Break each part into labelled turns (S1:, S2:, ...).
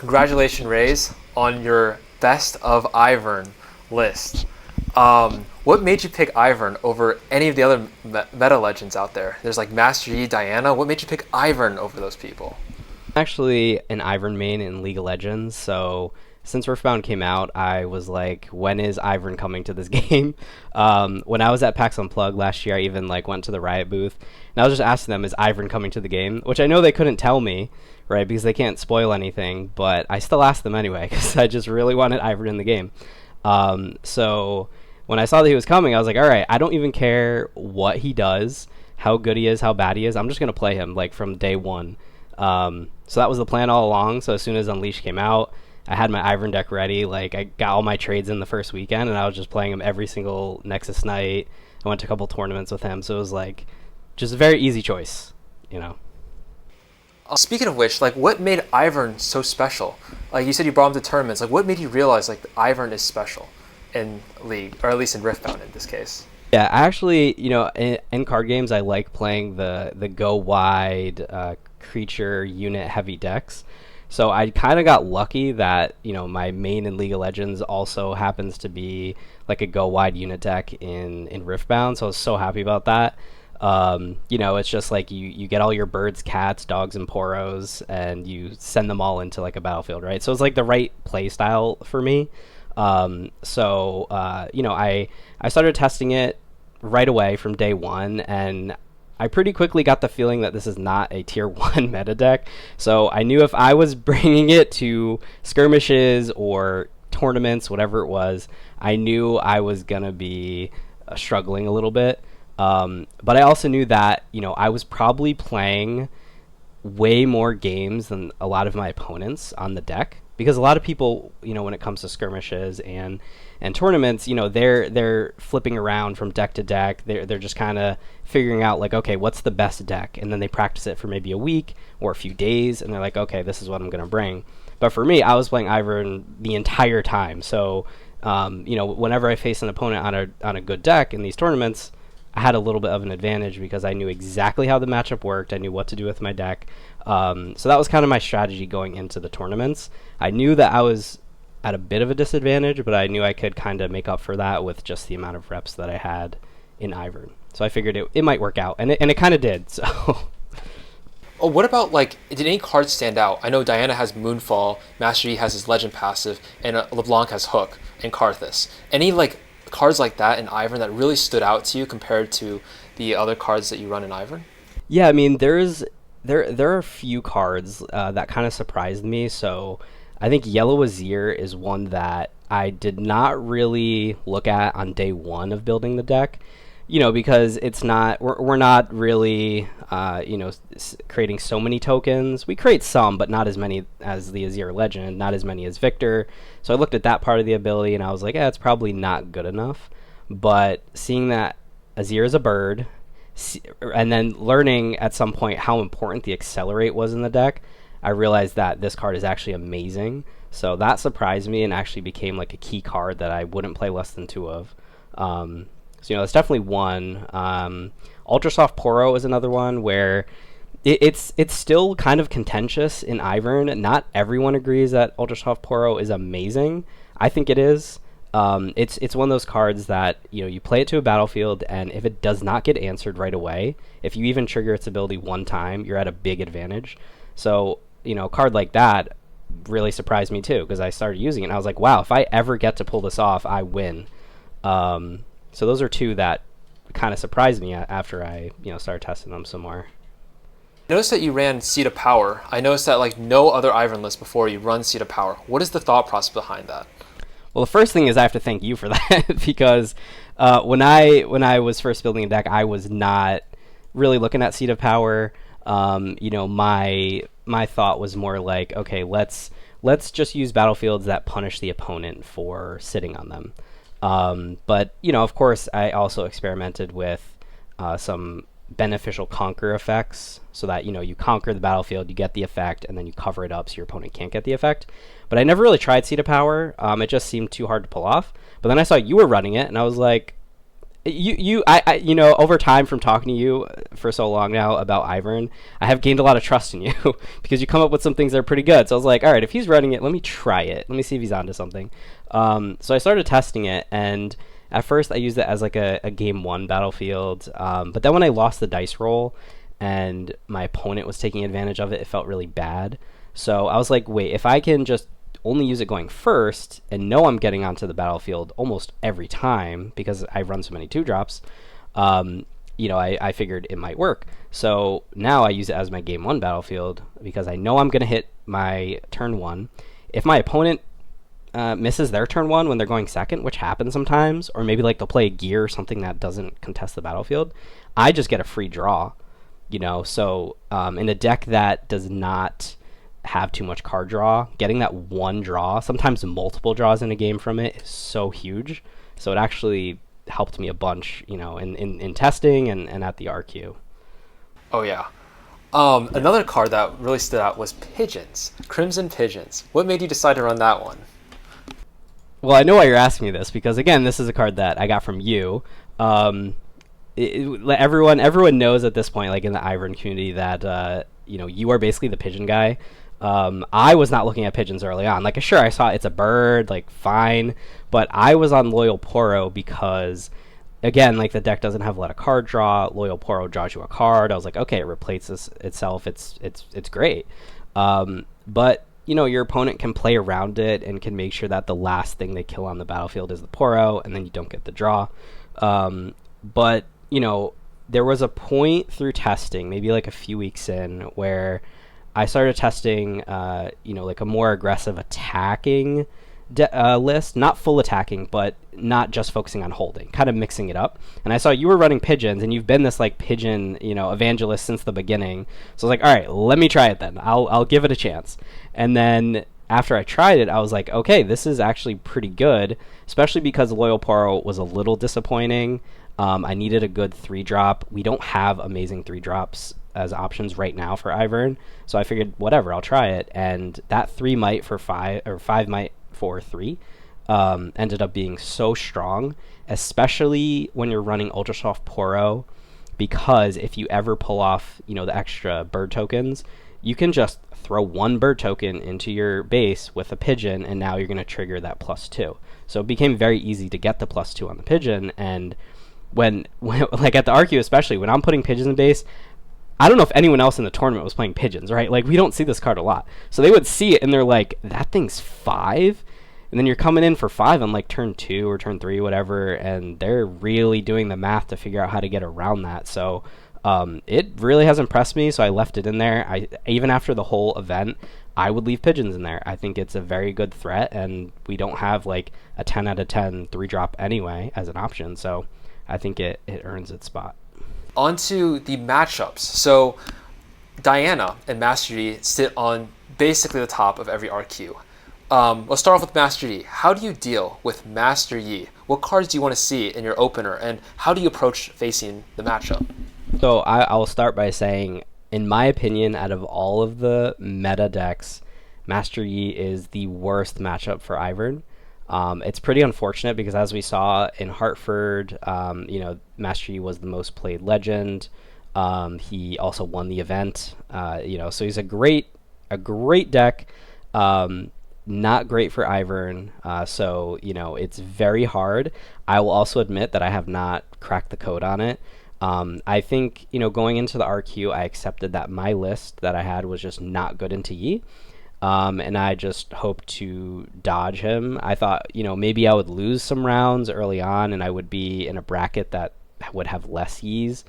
S1: congratulations, Raze, on your best of Ivern list. What made you pick Ivern over any of the other meta legends out there? There's like Master Yi, Diana. What made you pick Ivern over those people?
S2: Actually an Ivern main in League of Legends, so since Riftbound came out, I was like, when is Ivern coming to this game? When I was at PAX Unplugged last year, I even like went to the Riot booth, and I was just asking them, is Ivern coming to the game? Which I know they couldn't tell me, right, because they can't spoil anything, but I still asked them anyway, because I just really wanted Ivern in the game. So when I saw that he was coming, I was like, all right, I don't even care what he does, how good he is, how bad he is. I'm just going to play him like from day one. So that was the plan all along. So as soon as Unleashed came out, I had my Ivern deck ready. Like I got all my trades in the first weekend, and I was just playing him every single Nexus night. I went to a couple tournaments with him, so it was like just a very easy choice, you know.
S1: Speaking of which, like, what made Ivern so special? Like you said, you brought him to tournaments. Like, what made you realize like Ivern is special in League, or at least in Riftbound in this case?
S2: Yeah, actually, you know, in card games, I like playing the go wide creature unit heavy decks. So I kind of got lucky that, you know, my main in League of Legends also happens to be like a go wide unit deck in Riftbound. So I was so happy about that. You know, it's just like you get all your birds, cats, dogs, and poros, and you send them all into like a battlefield, right? So it's like the right play style for me. You know, I started testing it right away from day one, and I pretty quickly got the feeling that this is not a tier 1 meta deck. So I knew if I was bringing it to skirmishes or tournaments, whatever it was, I knew I was going to be struggling a little bit. But I also knew that, you know, I was probably playing way more games than a lot of my opponents on the deck, because a lot of people, you know, when it comes to skirmishes and tournaments, you know, they're flipping around from deck to deck. They're just kind of figuring out like, okay, what's the best deck, and then they practice it for maybe a week or a few days, and they're like, okay, this is what I'm gonna bring. But for me, I was playing Ivern the entire time, so you know, whenever I faced an opponent on a good deck in these tournaments, I had a little bit of an advantage because I knew exactly how the matchup worked. I knew what to do with my deck. So that was kind of my strategy going into the tournaments. I knew that I was at a bit of a disadvantage, but I knew I could kind of make up for that with just the amount of reps that I had in Ivern. So I figured it might work out, and it kind of did. So.
S1: Oh, what about like, did any cards stand out? I know Diana has Moonfall, Master Yi has his Legend passive, and LeBlanc has Hook and Karthus. Any like cards like that in Ivern that really stood out to you compared to the other cards that you run in Ivern?
S2: Yeah, I mean, there are a few cards that kind of surprised me. So I think Yellow Azir is one that I did not really look at on day one of building the deck, you know, because we're not really you know, creating so many tokens. We create some, but not as many as the Azir Legend, not as many as Victor. So I looked at that part of the ability and I was like, yeah, it's probably not good enough. But seeing that Azir is a bird, and then learning at some point how important the Accelerate was in the deck, I realized that this card is actually amazing. So that surprised me and actually became like a key card that I wouldn't play less than 2 of. So, you know, that's definitely one. Ultrasoft Poro is another one where it's still kind of contentious in Ivern. Not everyone agrees that Ultrasoft Poro is amazing. I think it is. It's one of those cards that, you know, you play it to a battlefield, and if it does not get answered right away, if you even trigger its ability one time, you're at a big advantage. So, you know, a card like that really surprised me too, because I started using it and I was like, wow, if I ever get to pull this off, I win. So those are 2 that kind of surprised me after I, you know, started testing them some more.
S1: Notice that you ran Seed of Power. I noticed that like no other Ivern list before you run Seed of Power. What is the thought process behind that?
S2: Well, the first thing is I have to thank you for that because when I was first building a deck, I was not really looking at Seed of Power. You know, my thought was more like, okay, let's just use battlefields that punish the opponent for sitting on them. But, you know, of course, I also experimented with some beneficial conquer effects so that, you know, you conquer the battlefield, you get the effect, and then you cover it up so your opponent can't get the effect. But I never really tried Seed of Power. It just seemed too hard to pull off. But then I saw you were running it, and I was like, over time from talking to you for so long now about Ivern, I have gained a lot of trust in you because you come up with some things that are pretty good. So I was like, all right, if he's running it, let me try it. Let me see if he's onto something. So I started testing it, and at first I used it as like a game one battlefield. But then when I lost the dice roll and my opponent was taking advantage of it, it felt really bad. So I was like, wait, if I can just only use it going first and know I'm getting onto the battlefield almost every time because I run so many 2-drops, I figured it might work. So now I use it as my game 1 battlefield because I know I'm going to hit my turn 1. If my opponent misses their turn 1 when they're going second, which happens sometimes, or maybe like they'll play a gear or something that doesn't contest the battlefield, I just get a free draw, So in a deck that does not have too much card draw, getting that one draw, sometimes multiple draws in a game from it, is so huge. So it actually helped me a bunch, in testing and at the RQ.
S1: Oh yeah. Another card that really stood out was Pigeons. Crimson Pigeons. What made you decide to run that one?
S2: Well, I know why you're asking me this, because again, this is a card that I got from you. Everyone knows at this point, like in the Ivern community, that you are basically the pigeon guy. I was not looking at pigeons early on. Like, sure, I saw it's a bird, like, fine. But I was on Loyal Poro because, again, like, the deck doesn't have a lot of card draw. Loyal Poro draws you a card. I was like, okay, it replaces itself. It's great. But, your opponent can play around it and can make sure that the last thing they kill on the battlefield is the Poro, and then you don't get the draw. But, there was a point through testing, maybe like a few weeks in, where I started testing, like a more aggressive attacking list, not full attacking, but not just focusing on holding, kind of mixing it up. And I saw you were running pigeons, and you've been this like pigeon, evangelist since the beginning. So I was like, all right, let me try it then. I'll give it a chance. And then after I tried it, I was like, okay, this is actually pretty good, especially because Loyal Poro was a little disappointing. I needed a good 3-drop. We don't have amazing 3-drops as options right now for Ivern, so I figured whatever, I'll try it. And that 3 might for 5 or 5 might for 3 ended up being so strong, especially when you're running Ultra Soft Poro, because if you ever pull off the extra bird tokens, you can just throw one bird token into your base with a pigeon, and now you're going to trigger that +2. So it became very easy to get the +2 on the pigeon. And when like at the RQ, especially when I'm putting pigeons in base, I don't know if anyone else in the tournament was playing pigeons, right? Like, we don't see this card a lot. So they would see it and they're like, that thing's 5? And then you're coming in for 5 on like turn 2 or turn 3, whatever, and they're really doing the math to figure out how to get around that. So it really has impressed me, so I left it in there. Even after the whole event, I would leave pigeons in there. I think it's a very good threat, and we don't have like a 10 out of 10 3-drop anyway as an option, so I think it earns its spot.
S1: Onto the matchups. So Diana and Master Yi sit on basically the top of every RQ. Let's start off with Master Yi. How do you deal with Master Yi? What cards do you want to see in your opener, and how do you approach facing the matchup?
S2: So I'll start by saying, in my opinion, out of all of the meta decks, Master Yi is the worst matchup for Ivern. It's pretty unfortunate because, as we saw in Hartford, Master Yi was the most played legend. He also won the event. So he's a great deck. Not great for Ivern. So it's very hard. I will also admit that I have not cracked the code on it. I think going into the RQ, I accepted that my list that I had was just not good into Yi. And I just hoped to dodge him. I thought, maybe I would lose some rounds early on, and I would be in a bracket that would have less Yis.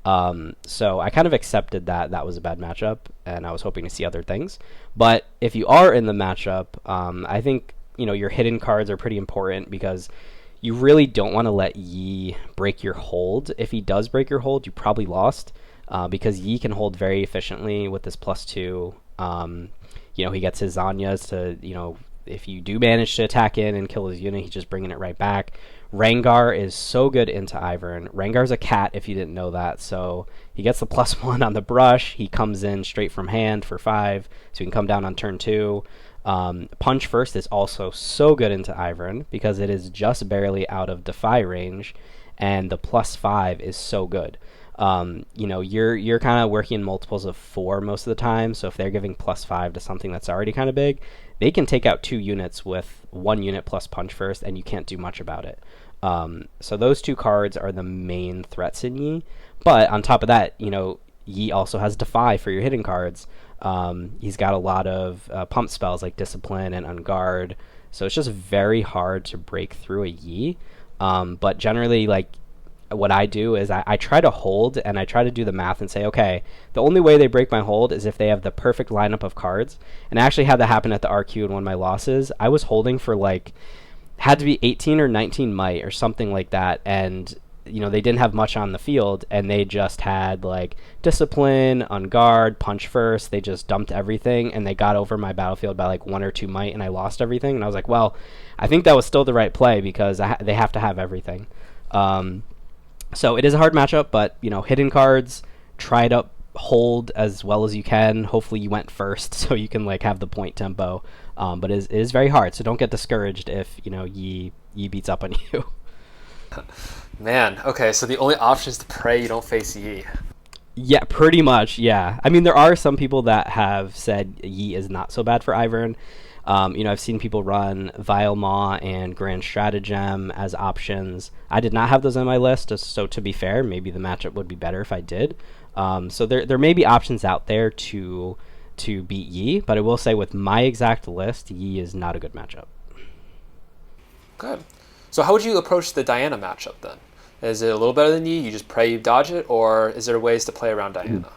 S2: So I kind of accepted that that was a bad matchup, and I was hoping to see other things. But if you are in the matchup, I think, your hidden cards are pretty important, because you really don't want to let Yi break your hold. If he does break your hold, you probably lost, because Yi can hold very efficiently with this +2. He gets his Zanyas to, if you do manage to attack in and kill his unit, he's just bringing it right back. Rengar is so good into Ivern. Rengar's a cat, if you didn't know that, so he gets the +1 on the brush. He comes in straight from hand for 5, so he can come down on turn 2. Punch First is also so good into Ivern, because it is just barely out of Defy range, and the +5 is so good. You're kind of working in multiples of 4 most of the time. So if they're giving +5 to something that's already kind of big, they can take out 2 units with 1 unit plus punch first, and you can't do much about it. So those 2 cards are the main threats in Yi. But on top of that, Yi also has Defy for your hidden cards. He's got a lot of pump spells like Discipline and Unguard. So it's just very hard to break through a Yi. But generally, like, what I do is I try to hold, and I try to do the math and say, okay, the only way they break my hold is if they have the perfect lineup of cards. And I actually had that happen at the RQ in one of my losses. I was holding for had to be 18 or 19 might or something like that, and they didn't have much on the field, and they just had like Discipline, On Guard, Punch First. They just dumped everything, and they got over my battlefield by like 1 or 2 might, and I lost everything. And I was like, well, I think that was still the right play because they have to have everything. So it is a hard matchup, but hidden cards, try to hold as well as you can. Hopefully you went first so you can have the point tempo. But it is very hard, so don't get discouraged if Yi beats up on you.
S1: Man, okay, so the only option is to pray you don't face Yi.
S2: Yeah, pretty much, yeah. I mean, there are some people that have said Yi is not so bad for Ivern. I've seen people run Vile Maw and Grand Stratagem as options. I did not have those on my list, so to be fair, maybe the matchup would be better if I did. So there may be options out there to beat Yi, but I will say with my exact list, Yi is not a good matchup.
S1: Good. So how would you approach the Diana matchup then? Is it a little better than Yi? You just pray you dodge it, or is there ways to play around Diana?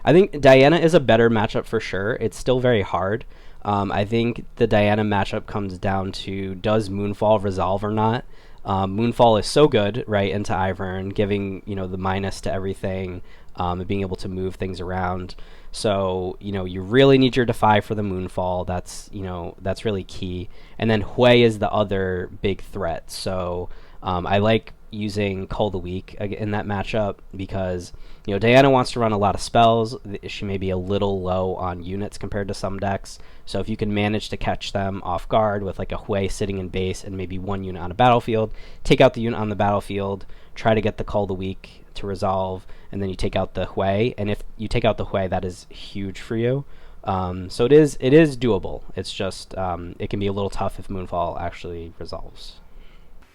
S2: I think Diana is a better matchup for sure. It's still very hard. I think the Diana matchup comes down to, does Moonfall resolve or not? Moonfall is so good, right, into Ivern, giving the minus to everything, and being able to move things around. So you really need your Defy for the Moonfall. That's really key. And then Hui is the other big threat. So I like using Cull the Weak in that matchup because Diana wants to run a lot of spells. She may be a little low on units compared to some decks. So if you can manage to catch them off guard with like a Hui sitting in base and maybe 1 unit on a battlefield, take out the unit on the battlefield, try to get the Cull the Weak to resolve, and then you take out the Hui. And if you take out the Hui, that is huge for you. So it is doable. It's just it can be a little tough if Moonfall actually resolves.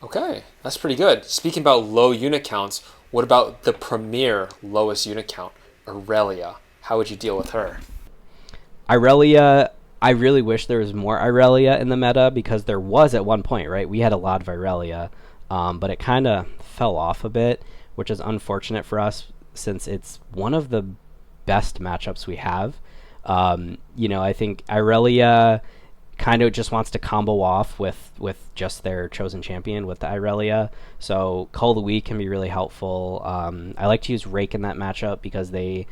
S1: Okay, that's pretty good. Speaking about low unit counts, what about the premier lowest unit count, Irelia? How would you deal with her?
S2: Irelia, I really wish there was more Irelia in the meta because there was at one point, right? We had a lot of Irelia, but it kind of fell off a bit, which is unfortunate for us since it's one of the best matchups we have. I think Irelia kind of just wants to combo off with just their chosen champion with the Irelia. So Cull the Weak can be really helpful. I like to use Rake in that matchup because they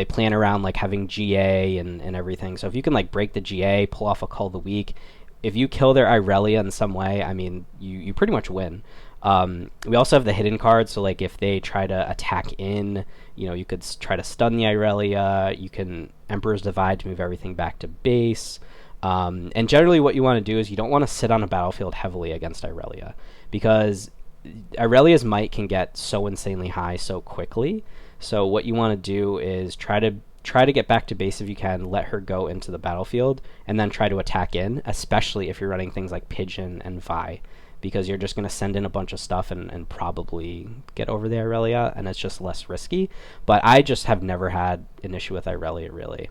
S2: plan around like having GA and everything. So if you can like break the GA, pull off a Cull the Weak, if you kill their Irelia in some way, I mean, you pretty much win. We also have the hidden cards, so like if they try to attack in, you could try to stun the Irelia. You can Emperor's Divide to move everything back to base. And generally what you want to do is you don't want to sit on a battlefield heavily against Irelia because Irelia's might can get so insanely high so quickly. So what you want to do is try to get back to base if you can, let her go into the battlefield, and then try to attack in, especially if you're running things like Pigeon and Vi, because you're just going to send in a bunch of stuff and probably get over the Irelia, and it's just less risky. But I just have never had an issue with Irelia, really.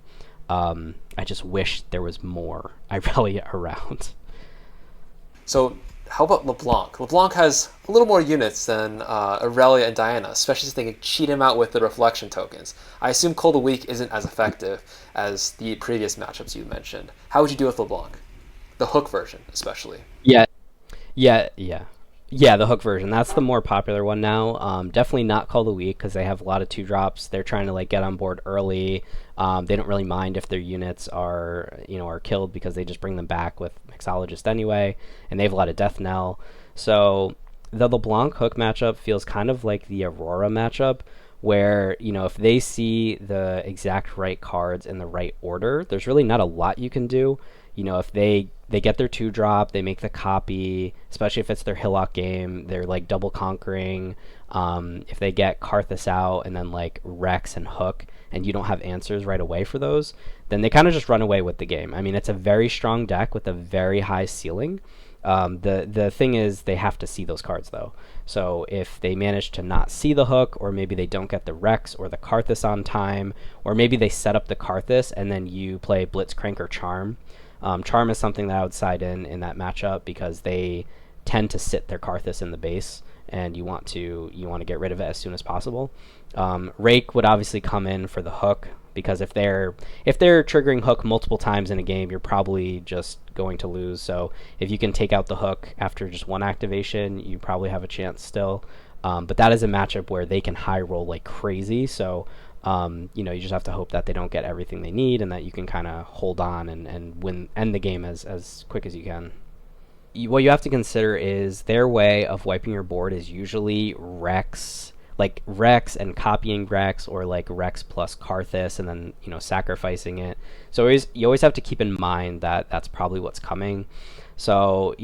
S2: I just wish there was more Irelia around.
S1: So how about Leblanc? Leblanc has a little more units than Irelia and Diana, especially since they can cheat him out with the reflection tokens. I assume Cull the Weak isn't as effective as the previous matchups you mentioned. How would you deal with Leblanc? The hook version, especially.
S2: Yeah, the hook version. That's the more popular one now. Definitely not Cull the Weak because they have a lot of 2-drops. They're trying to get on board early. They don't really mind if their units are killed because they just bring them back with Mixologist anyway, and they have a lot of Death Knell. So the LeBlanc hook matchup feels kind of like the Aurora matchup, where if they see the exact right cards in the right order, there's really not a lot you can do. if they get their 2-drop, they make the copy, especially if it's their Hillock game, they're like double conquering. If they get Karthus out and then like Rex and Hook, and you don't have answers right away for those, then they kind of just run away with the game. I mean, it's a very strong deck with a very high ceiling. The thing is, they have to see those cards though. So if they manage to not see the Hook, or maybe they don't get the Rex or the Karthus on time, or maybe they set up the Karthus and then you play Blitzcrank or Charm. Charm is something that I would side in that matchup because they tend to sit their Karthus in the base, and you want to get rid of it as soon as possible. Rake would obviously come in for the Hook, because if they're triggering Hook multiple times in a game, you're probably just going to lose. So if you can take out the Hook after just one activation, you probably have a chance still. But that is a matchup where they can high roll like crazy. So you just have to hope that they don't get everything they need, and that you can kind of hold on and end the game as quick as you can. What you have to consider is their way of wiping your board is usually Rex and copying Rex, or like Rex plus Karthus and then sacrificing it. So you always have to keep in mind that that's probably what's coming. So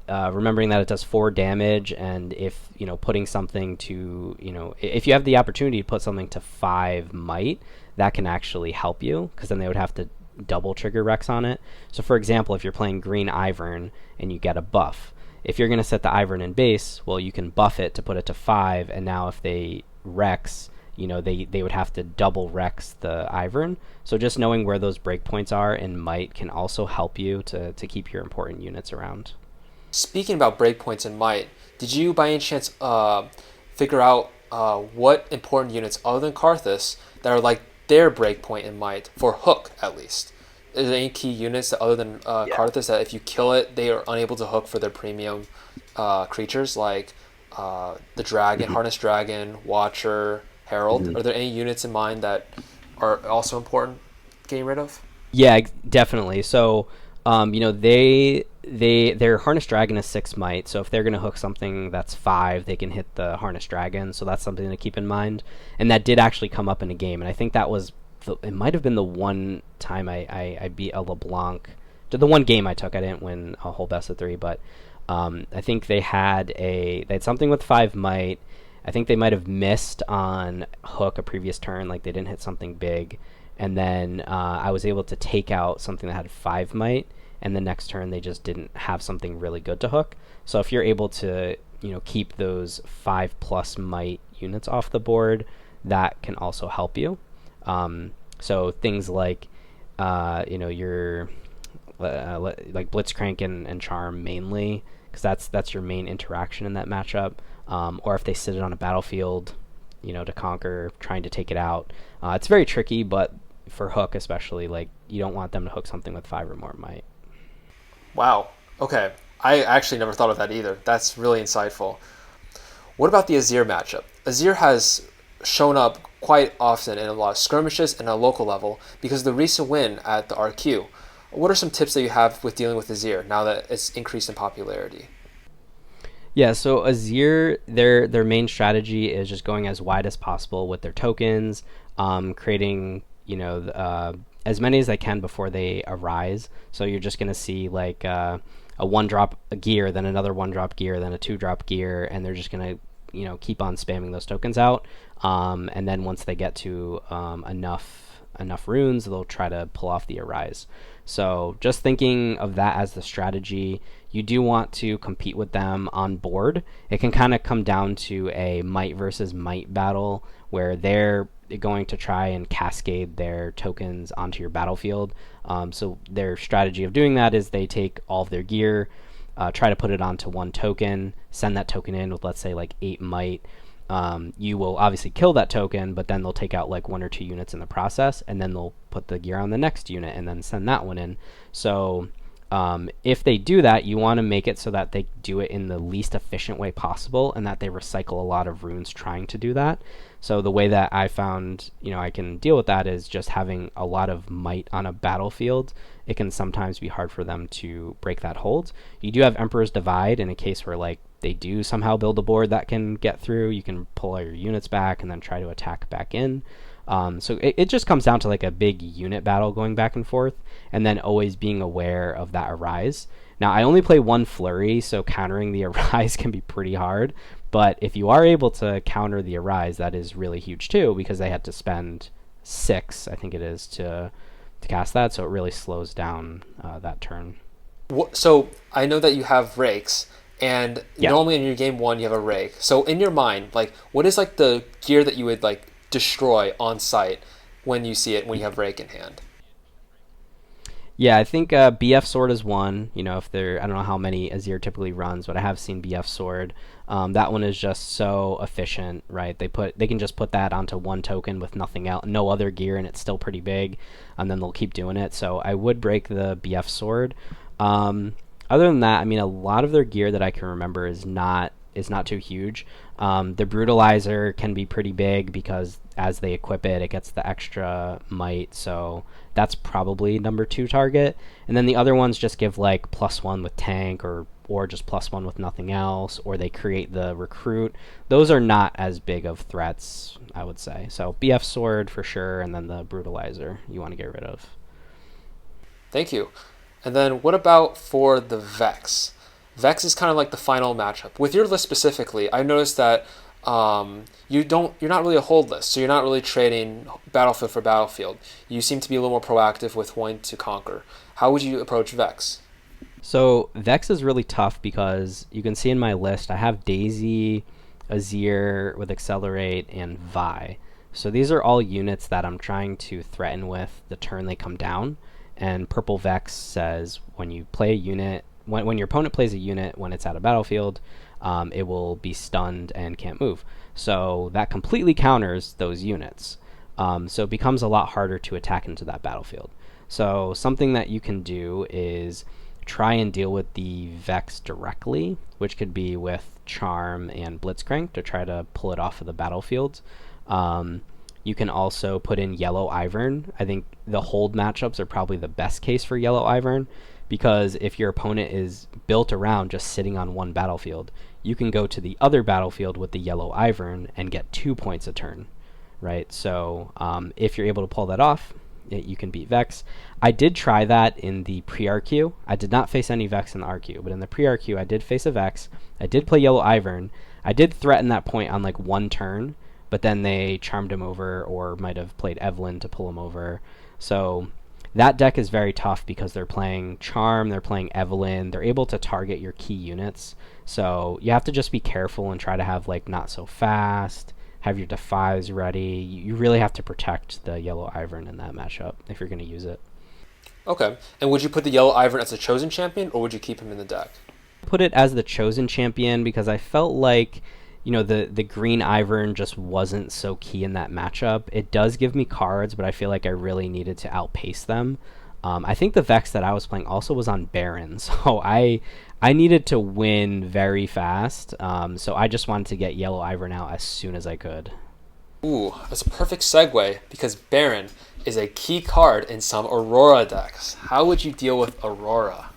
S2: remembering that it does 4 damage, and if putting something to if you have the opportunity to put something to 5 might, that can actually help you, because then they would have to double trigger Rex on it. So for example, if you're playing green Ivern and you get a buff, if you're going to set the Ivern in base, well, you can buff it to put it to 5, and now if they Rex, they would have to double Rex the Ivern. So just knowing where those breakpoints are in might can also help you to keep your important units around.
S1: Speaking about breakpoints in might, did you by any chance figure out what important units other than Karthus that are like their breakpoint in might, for Hook at least? Is there any key units that, other than Karthus, that if you kill it, they are unable to hook for their premium creatures, like the Dragon, Harness Dragon, Watcher, Herald? Are there any units in mind that are also important getting rid of?
S2: Yeah, definitely. So, their Harness Dragon is 6 might, so if they're going to hook something that's 5, they can hit the Harness Dragon, so that's something to keep in mind. And that did actually come up in a game, and I think that was, it might have been the one time I beat a Leblanc. The one game I took, I didn't win a whole best of 3, but I think they had something with 5 might. I think they might have missed on Hook a previous turn, like they didn't hit something big, and then I was able to take out something that had 5 might, and the next turn they just didn't have something really good to hook. So if you're able to keep those 5+ might units off the board, that can also help you. So things like your like Blitzcrank and Charm mainly, because that's your main interaction in that matchup. Or if they sit it on a battlefield, to conquer, trying to take it out. It's very tricky, but for Hook especially, like you don't want them to hook something with 5 or more might.
S1: Wow. Okay. I actually never thought of that either. That's really insightful. What about the Azir matchup? Azir has shown up quite often in a lot of skirmishes and a local level because of the recent win at the RQ. What are some tips that you have with dealing with Azir now that it's increased in popularity?
S2: Yeah, so Azir, their main strategy is just going as wide as possible with their tokens, creating as many as they can before they arise. So you're just going to see like a 1-drop gear, then another 1-drop gear, then a 2-drop gear, and they're just going to keep on spamming those tokens out. And then once they get to enough runes, they'll try to pull off the arise. So just thinking of that as the strategy, you do want to compete with them on board. It can kind of come down to a might versus might battle where they're going to try and cascade their tokens onto your battlefield. So their strategy of doing that is they take all of their gear, try to put it onto one token, send that token in with, let's say, like 8 might. You will obviously kill that token, but then they'll take out like 1 or 2 units in the process, and then they'll put the gear on the next unit and then send that one in. So if they do that, you want to make it so that they do it in the least efficient way possible and that they recycle a lot of runes trying to do that. So the way that I found I can deal with that is just having a lot of might on a battlefield. It can sometimes be hard for them to break that hold. You do have Emperor's Divide in a case where like they do somehow build a board that can get through. You can pull all your units back and then try to attack back in. So it just comes down to like a big unit battle going back and forth, and then always being aware of that Arise. Now, I only play one Flurry, so countering the Arise can be pretty hard. But if you are able to counter the Arise, that is really huge too, because they had to spend 6, I think it is, to cast that, so it really slows down that turn.
S1: So I know that you have rakes, and
S2: Yeah.
S1: normally in your game one you have a rake. So in your mind, like, what is like the gear that you would like destroy on site when you see it when you have rake in hand?
S2: Yeah, I think BF Sword is one. If I don't know how many Azir typically runs, but I have seen BF Sword. That one is just so efficient, right? They can just put that onto one token with nothing else, no other gear, and it's still pretty big. And then they'll keep doing it. So I would break the BF Sword. Other than that, I mean, a lot of their gear that I can remember is not too huge. The Brutalizer can be pretty big because as they equip it, it gets the extra might. So that's probably number 2 target. And then the other ones just give like +1 with tank or just +1 with nothing else, or they create the recruit. Those are not as big of threats, I would say. So BF Sword for sure, and then the Brutalizer you want to get rid of.
S1: Thank you. And then what about for the Vex? Vex is kind of like the final matchup. With your list specifically, I noticed that you're not really a hold list, so you're not really trading battlefield for battlefield. You seem to be a little more proactive with wanting to conquer. How would you approach Vex?
S2: So Vex is really tough because you can see in my list I have Daisy, Azir with Accelerate, and Vi. So these are all units that I'm trying to threaten with the turn they come down. And Purple Vex says when you play a unit, when your opponent plays a unit when it's out of battlefield, it will be stunned and can't move. So that completely counters those units. So it becomes a lot harder to attack into that battlefield. So something that you can do is try and deal with the Vex directly, which could be with Charm and Blitzcrank to try to pull it off of the battlefield. You can also put in Yellow Ivern. I think the hold matchups are probably the best case for Yellow Ivern, because if your opponent is built around just sitting on one battlefield, you can go to the other battlefield with the Yellow Ivern and get 2 points a turn, right? So if you're able to pull that off, you can beat Vex. I did try that in the pre-RQ. I did not face any Vex in the RQ, but in the pre-RQ I did face a Vex. I did play Yellow Ivern. I did threaten that point on like one turn, but then they charmed him over or might have played Evelyn to pull him over. So that deck is very tough because they're playing Charm, they're playing Evelyn, they're able to target your key units. So you have to just be careful and try to have like not so fast, have your defies ready. You really have to protect the Yellow Ivern in that matchup if you're going to use it.
S1: Okay. And would you put the Yellow Ivern as a chosen champion, or would you keep him in the deck?
S2: Put it as the chosen champion because I felt like the green Ivern just wasn't so key in that matchup. It does give me cards, but I feel like I really needed to outpace them. I think the Vex that I was playing also was on Baron, so I needed to win very fast. So I just wanted to get Yellow Ivern out as soon as I could.
S1: Ooh, that's a perfect segue because Baron is a key card in some Aurora decks. How would you deal with Aurora?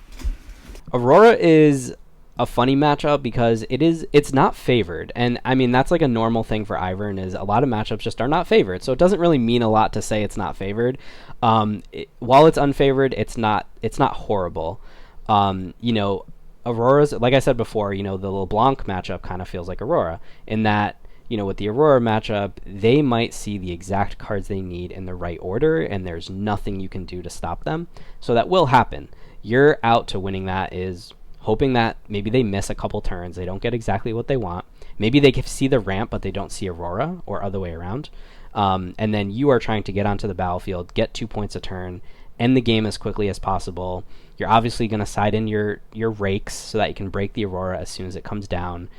S2: Aurora is a funny matchup because it's not favored, and I mean that's like a normal thing for Ivern, is a lot of matchups just are not favored, so it doesn't really mean a lot to say it's not favored. While it's unfavored, it's not horrible. Aurora's, like I said before, the LeBlanc matchup kind of feels like Aurora in that with the Aurora matchup, they might see the exact cards they need in the right order, and there's nothing you can do to stop them. So that will happen. Your out to winning that is hoping that maybe they miss a couple turns, they don't get exactly what they want. Maybe they can see the ramp, but they don't see Aurora, or other way around. And then you are trying to get onto the battlefield, get 2 points a turn, end the game as quickly as possible. You're obviously going to side in your rakes so that you can break the Aurora as soon as it comes down.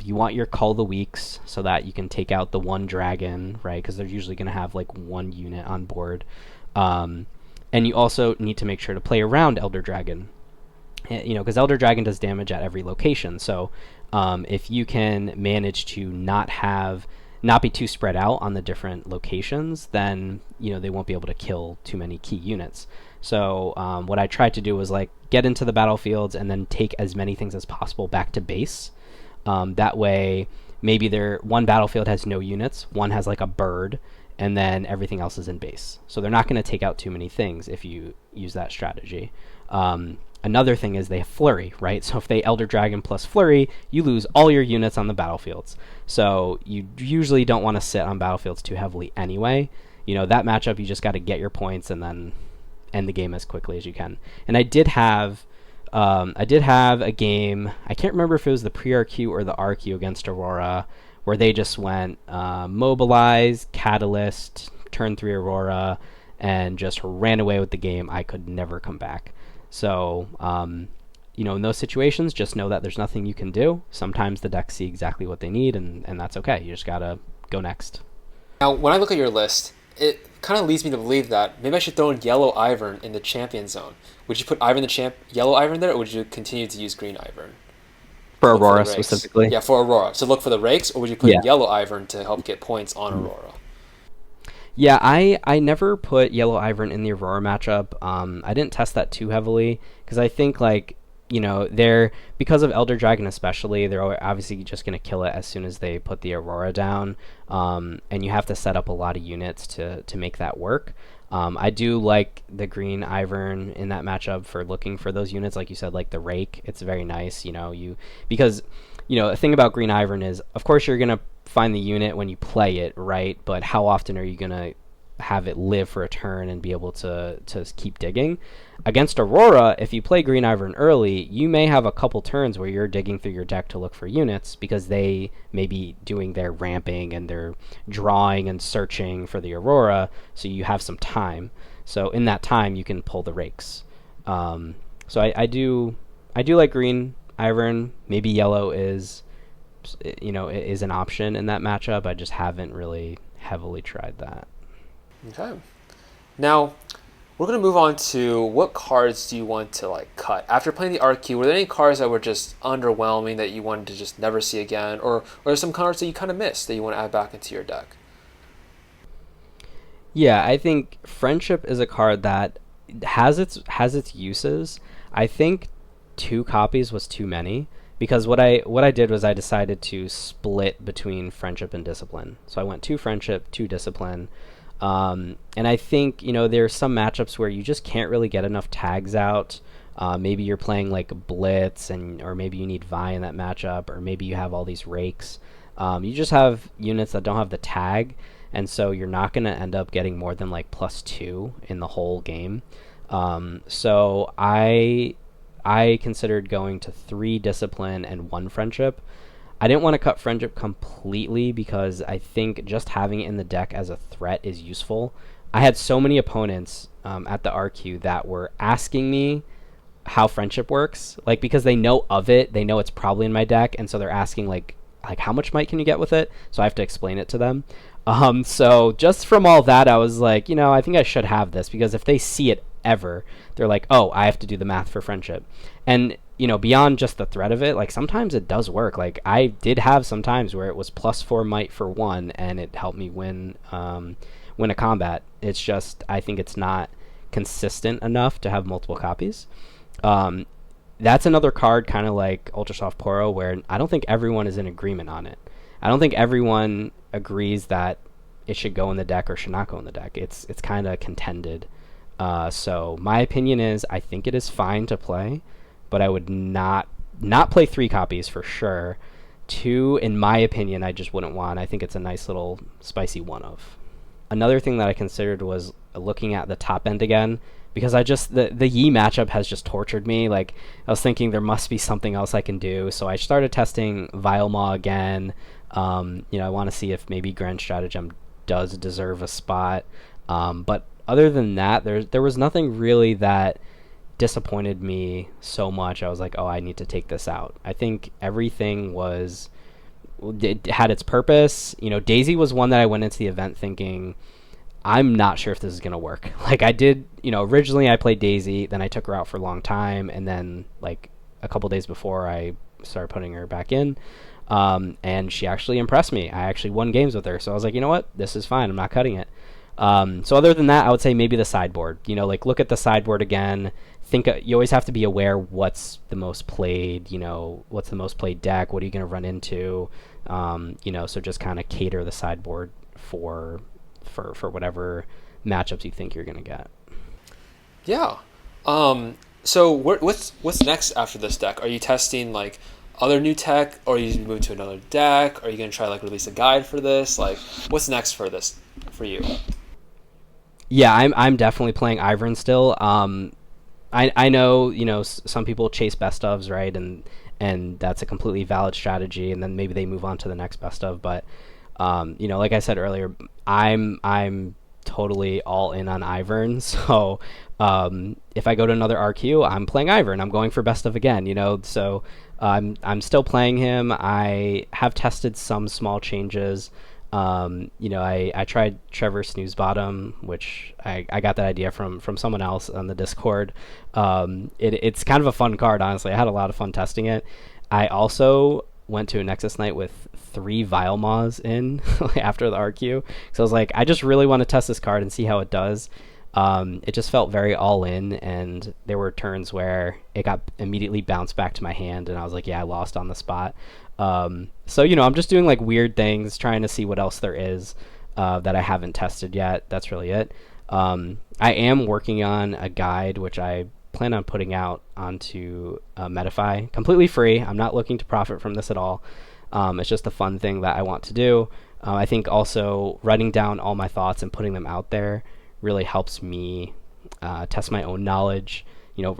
S2: You want your Cull the Weeks so that you can take out the one dragon, right? Because they're usually going to have like one unit on board. And you also need to make sure to play around Elder Dragon. Because Elder Dragon does damage at every location. So if you can manage to not be too spread out on the different locations, then they won't be able to kill too many key units. So what I tried to do was like get into the battlefields and then take as many things as possible back to base. That way, maybe one battlefield has no units, one has like a bird, and then everything else is in base. So they're not going to take out too many things if you use that strategy. Another thing is they have Flurry, right? So if they Elder Dragon plus Flurry, you lose all your units on the battlefields. So you usually don't want to sit on battlefields too heavily anyway. That matchup, you just got to get your points and then end the game as quickly as you can. And I did have a game, I can't remember if it was the pre-RQ or the RQ against Aurora, where they just went Mobilize, Catalyst, turn 3 Aurora, and just ran away with the game. I could never come back. So, in those situations, just know that there's nothing you can do. Sometimes the decks see exactly what they need, and that's okay. You just gotta go next.
S1: Now, when I look at your list, it kind of leads me to believe that maybe I should throw in yellow Ivern in the champion zone. Would you put yellow Ivern there, or would you continue to use green Ivern?
S2: For Aurora specifically?
S1: Yeah, for Aurora. So look for the rakes, or would you put in yellow Ivern to help get points on Aurora?
S2: Yeah, I never put yellow Ivern in the Aurora matchup. I didn't test that too heavily because I think they're because of Elder Dragon especially, they're obviously just going to kill it as soon as they put the Aurora down, and you have to set up a lot of units to make that work. I do like the green Ivern in that matchup for looking for those units, like you said, like the Rake. It's very nice, because the thing about green Ivern is, of course, you're going to find the unit when you play it, right? But how often are you going to have it live for a turn and be able to keep digging? Against Aurora, if you play green Ivern early, you may have a couple turns where you're digging through your deck to look for units because they may be doing their ramping and they're drawing and searching for the Aurora, so you have some time. So in that time, you can pull the rakes. So I do like green Ivern. Maybe yellow is an option in that matchup. I just haven't really heavily tried that.
S1: Okay. Now, we're going to move on to what cards do you want to cut? After playing the RQ, were there any cards that were just underwhelming that you wanted to just never see again? Or are there some cards that you kind of missed that you want to add back into your deck?
S2: Yeah, I think Friendship is a card that has its uses. I think 2 copies was too many. Because what I did was I decided to split between Friendship and Discipline. So I went 2 Friendship, 2 Discipline. And I think, there's some matchups where you just can't really get enough tags out. Maybe you're playing Blitz, or maybe you need Vi in that matchup, or maybe you have all these Rakes. You just have units that don't have the tag, and so you're not going to end up getting more than +2 in the whole game. So I considered going to 3 Discipline and 1 Friendship. I didn't want to cut Friendship completely because I think just having it in the deck as a threat is useful. I had so many opponents at the RQ that were asking me how Friendship works, because they know of it, they know it's probably in my deck, and so they're asking how much might can you get with it? So I have to explain it to them. So just from all that, I was I think I should have this, because if they see it ever, they're like, oh, I have to do the math for Friendship. And beyond just the threat of it, sometimes it does work. I did have some times where it was +4 might for 1 and it helped me win a combat. It's just I think it's not consistent enough to have multiple copies. That's another card kind of like Ultrasoft Poro, where I don't think everyone is in agreement on it. I don't think everyone agrees that it should go in the deck or should not go in the deck. It's kind of contended. So my opinion is I think it is fine to play, but I would not play 3 copies for sure. 2, in my opinion, I just wouldn't want. I think it's a nice little spicy one-of. Another thing that I considered was looking at the top end again, because the Yi matchup has just tortured me. I was thinking there must be something else I can do, so I started testing Vilemaw again. I want to see if maybe Grand Stratagem does deserve a spot. But other than that, there was nothing really that disappointed me so much. I was like, oh, I need to take this out. I think everything it had its purpose. Daisy was one that I went into the event thinking, I'm not sure if this is going to work. I did, originally I played Daisy, then I took her out for a long time, and then a couple days before I started putting her back in. And she actually impressed me. I actually won games with her. So I was like, you know what? This is fine. I'm not cutting it. So other than that, I would say maybe the sideboard. Look at the sideboard again. You always have to be aware what's the most played, what's the most played deck, what are you going to run into, so just kind of cater the sideboard for for whatever matchups you think you're gonna get.
S1: Yeah. So what's next after this deck? Are you testing like other new tech, or are you move to another deck? Are you gonna try like release a guide for this? Like, what's next for this for you?
S2: Yeah, I'm definitely playing Ivern still. I know, some people chase best ofs, right, and that's a completely valid strategy, and then maybe they move on to the next best of. But like I said earlier, I'm totally all in on Ivern. So if I go to another RQ, I'm playing Ivern. I'm going for best of again. So I'm still playing him. I have tested some small changes. I tried Trevor Snooze Bottom, which I got that idea from someone else on the Discord. It's kind of a fun card, honestly. I had a lot of fun testing it. I also went to a Nexus night with 3 Vilemaws in after the RQ. So I was like, I just really want to test this card and see how it does. It just felt very all in, and there were turns where it got immediately bounced back to my hand, and I was like, yeah, I lost on the spot. So I'm just doing like weird things, trying to see what else there is that I haven't tested yet. That's really it. I am working on a guide, which I plan on putting out onto Metafy, completely free. I'm not looking to profit from this at all. It's just a fun thing that I want to do. I think also writing down all my thoughts and putting them out there really helps me test my own knowledge.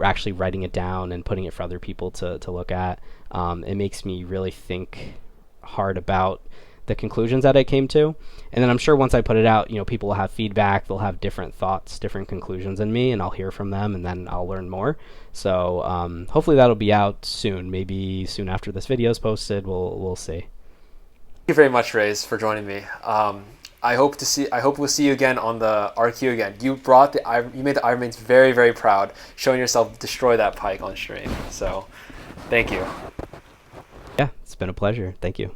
S2: Actually writing it down and putting it for other people to look at. It makes me really think hard about the conclusions that I came to. And then I'm sure once I put it out, people will have feedback. They'll have different thoughts, different conclusions than me, and I'll hear from them, and then I'll learn more. So hopefully that'll be out soon. Maybe soon after this video is posted. We'll see.
S1: Thank you very much, Raze, for joining me. I hope we'll see you again on the RQ again. You made the Iron Mains very, very proud, showing yourself destroy that Pike on stream. So, thank you.
S2: Yeah, it's been a pleasure. Thank you.